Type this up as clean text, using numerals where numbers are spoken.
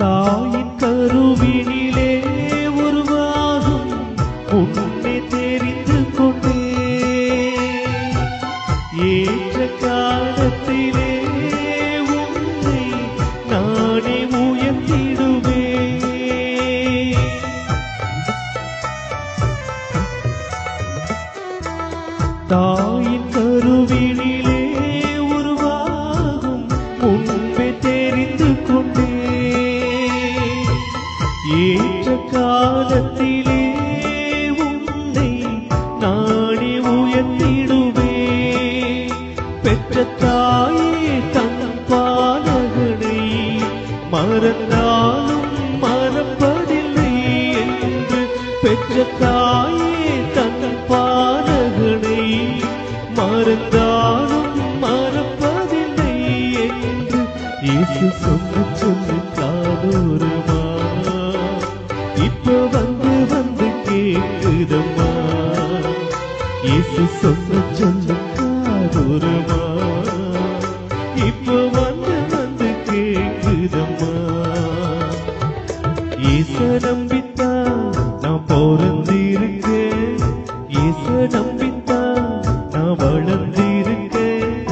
தாயின் கருவினிலே உருவாகும் உன்னை தெரிந்து கொண்டே ஏற்ற காலத்திலே உன்னை நானே உயர்த்திடுவே. தாயின் கருவினிலே உருவாகும் உன்னை தெரிந்து கொண்டே ஏற்ற காலத்திலே உன்னை நானே உயர்த்திடுவே. பெற்ற தாயே தன் பாலகனை மறந்தாலும் மறப்பதில்லை என்று பெற்ற தாயே தன் பாலகனை மறந்தாலும் மறப்பதில்லை என்று இயேசு சொன்ன காதோரமா இப்ப வந்து கேக்குதம்மா. இயேசு சொன்ன காதோரமா இப்ப வந்து கேக்குதம்மா. ஈசனம்